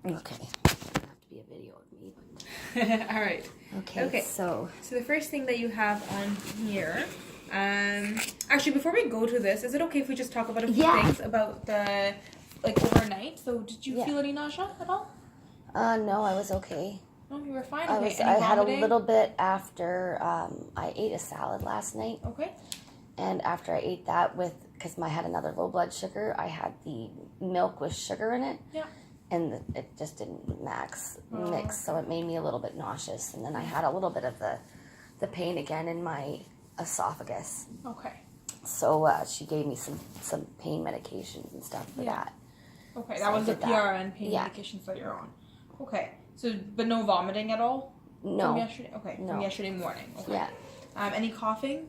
Okay. Doesn't have to be a video of me, but... All right. Okay. So the first thing that you have on here, actually, before we go to this, is it okay if we just talk about a few things about the overnight? So, did you feel any nausea at all? No, I was okay. No, you were fine. I had a little bit after I ate a salad last night. Okay. And after I ate that because I had another low blood sugar, I had the milk with sugar in it. Yeah. And it just didn't mix, so it made me a little bit nauseous. And then I had a little bit of the pain again in my esophagus. Okay. So she gave me some pain medications and stuff for that. Okay, So that was the PRN pain Yeah. medications that you're on. Okay. So, but no vomiting at all? No. From yesterday? Okay. No. From yesterday morning. Okay. Yeah. Any coughing?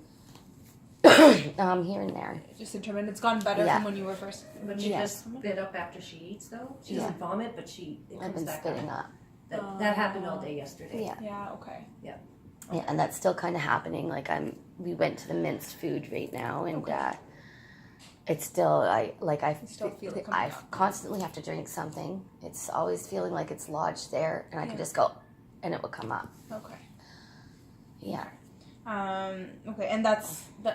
Here and there. Just intermittent. It's gone better from when you were first. But she just spit up after she eats, though. She doesn't vomit, but it I've comes been back spitting up. up. That happened all day yesterday. Yeah. Yeah. Okay. Yeah. Yeah, and that's still kind of happening. We went to the minced food right now, and it's still I still feel it coming I up. constantly have to drink something. It's always feeling like it's lodged there, and I can just go, and it will come up. Okay. Yeah. Okay, and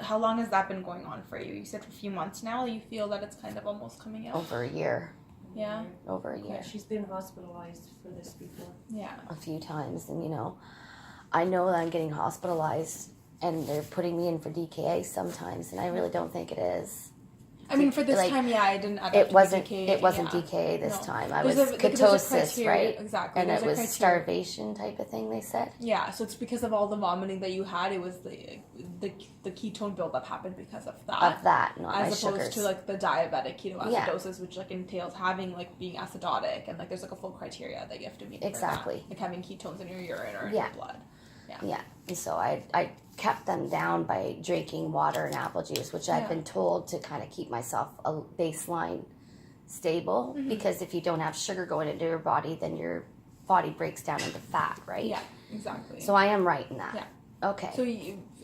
how long has that been going on for you? You said for a few months now. You feel that it's kind of almost coming out. Over a year. Yeah. Over a year. Yeah, she's been hospitalized for this before. Yeah. A few times, and I know that I'm getting hospitalized, and they're putting me in for DKA sometimes, and I really don't think it is. I mean, for this time, I didn't. It wasn't. DKA, It wasn't DKA this time. I There's was there's ketosis, right? Exactly. And There's it was criteria. starvation type of thing. They said. Yeah, so it's because of all the vomiting that you had. It was the ketone buildup happened because of that. Of that, not my as opposed sugars. to the diabetic ketoacidosis, which entails having being acidotic, and there's a full criteria that you have to meet. Exactly. For that. Having ketones in your urine or in your blood. Yeah. Yeah. And so I kept them down by drinking water and apple juice, which I've been told to kind of keep myself a baseline stable, because if you don't have sugar going into your body, then your body breaks down into fat, right? Yeah, exactly. So I am right in that. Yeah. Okay. So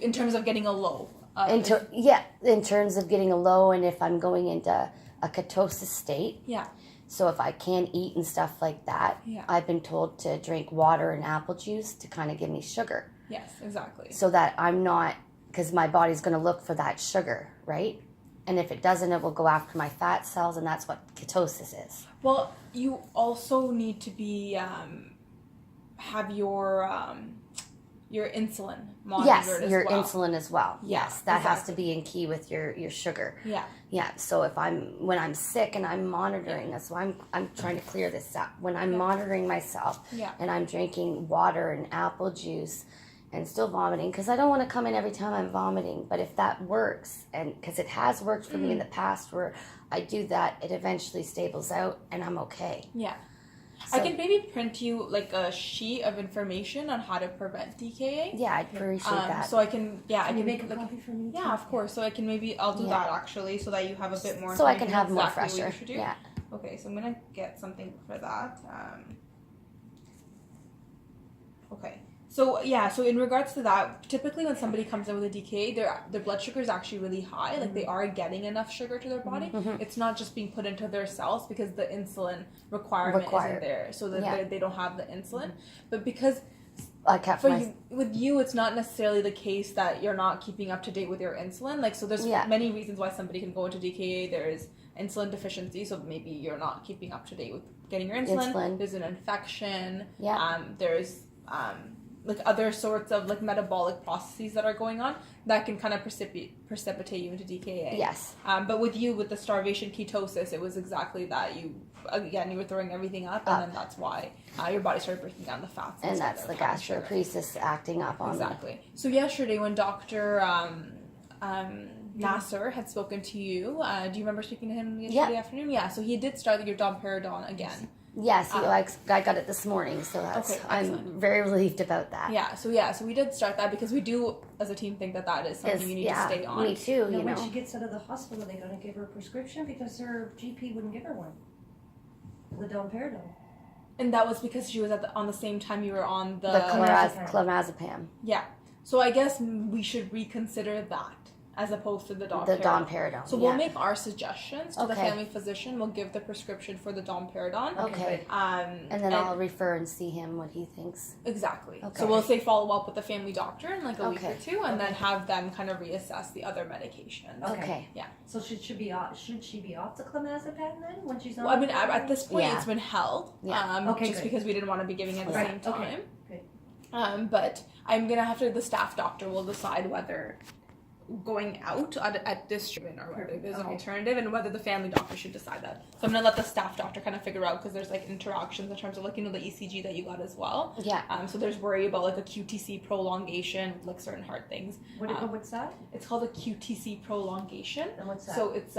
in terms of getting a low. in terms of getting a low, and if I'm going into a ketosis state. Yeah. So if I can't eat and stuff like that, I've been told to drink water and apple juice to kind of give me sugar. Yes, exactly. So that I'm not, because my body's going to look for that sugar, right? And if it doesn't, it will go after my fat cells, and that's what ketosis is. Well, you also need to be have your insulin monitored as your well. insulin as well. Yes, that has to be in key with your sugar. Yeah. Yeah. So when I'm sick and I'm monitoring this, so I'm trying to clear this up. When I'm monitoring myself, and I'm drinking water and apple juice, and still vomiting, because I don't want to come in every time I'm vomiting. But if that works, and because it has worked for me in the past, where I do that, it eventually stables out, and I'm okay. Yeah. So, I can maybe print you a sheet of information on how to prevent DKA. Yeah, I'd appreciate that. So I can, I can make a copy for me. Yeah, of course. So I can I'll do that actually, so that you have a bit more. So I can have more exactly fresher. What you should do. Yeah. Okay, so I'm gonna get something for that. Okay. So in regards to that, typically when somebody comes in with a DKA, their blood sugar is actually really high. Like they are getting enough sugar to their body. It's not just being put into their cells because the insulin requirement isn't there, so that they don't have the insulin. But because with you, it's not necessarily the case that you're not keeping up to date with your insulin. So there's many reasons why somebody can go into DKA. There is insulin deficiency, so maybe you're not keeping up to date with getting your insulin. There's an infection. There's other sorts of metabolic processes that are going on that can kind of precipitate you into DKA. Yes. But with you, with the starvation ketosis, it was exactly that. You were throwing everything up, and then that's why your body started breaking down the fats. And that's the gastroparesis acting up on me. Exactly. So yesterday, when Dr. Nasser had spoken to you, do you remember speaking to him yesterday afternoon? Yeah. So he did start your domperidone again. Yes, I got it this morning, so I'm very relieved about that. Yeah, so we did start that because we do, as a team, think that is something you need to stay on. Me too. When she gets out of the hospital, they're going to give her a prescription because her GP wouldn't give her one. The domperidone. And that was because she was on the same time you were on the clonazepam. Yeah. So I guess we should reconsider that. as opposed to the domperidone. The domperidone. So we'll make our suggestions to the Okay. family physician. We'll give the prescription for the domperidone. Okay. And then I'll refer and see him what he thinks. Exactly. Okay. So we'll say follow up with the family doctor in like a week Okay. or two, and then have them kind of reassess the other medications. Okay. Yeah. So should she be off the clonazepam then when she's not? Well, I mean, at this point, Yeah. it's been held. Yeah. Okay, just good. because we didn't want to be giving it at the Right. same time. Okay. Good. But I'm gonna have to. The staff doctor will decide whether going out at this treatment or whether there's an alternative, and whether the family doctor should decide that. So I'm gonna let the staff doctor kind of figure out, because there's like interactions in terms of like, you know, the ECG that you got as well. Yeah. So there's worry about like a QTC prolongation, like certain heart things. What's that? It's called a QTC prolongation. And what's that? So it's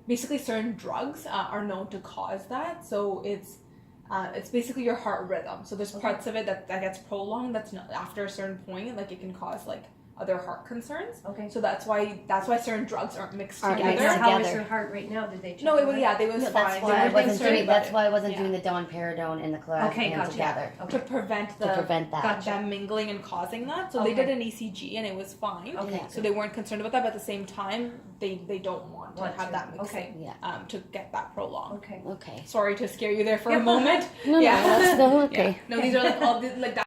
basically certain drugs are known to cause that. So it's basically your heart rhythm. So there's parts of it that gets prolonged. That's not after a certain point, like it can cause like other heart concerns. Okay. So that's why certain drugs aren't mixed Aren't together. mixed How is together. her heart right now? Did they check? No, it was it? they was No, fine. that's They why I weren't wasn't concerned doing. about That's it. why I wasn't Yeah. doing the domperidone and the clonazepam Okay, gotcha. together To prevent to prevent that. Gotcha. them mingling and causing that. So Okay. they did an ECG and it was fine. Okay. Yeah. So they weren't concerned about that, but at the same time, they don't want to Want have to. that mixing. Yeah. To get that prolonged. Okay. Okay. Sorry to scare you there for a moment. No, Yeah. no, that's still okay. Yeah. No, these are like all like that.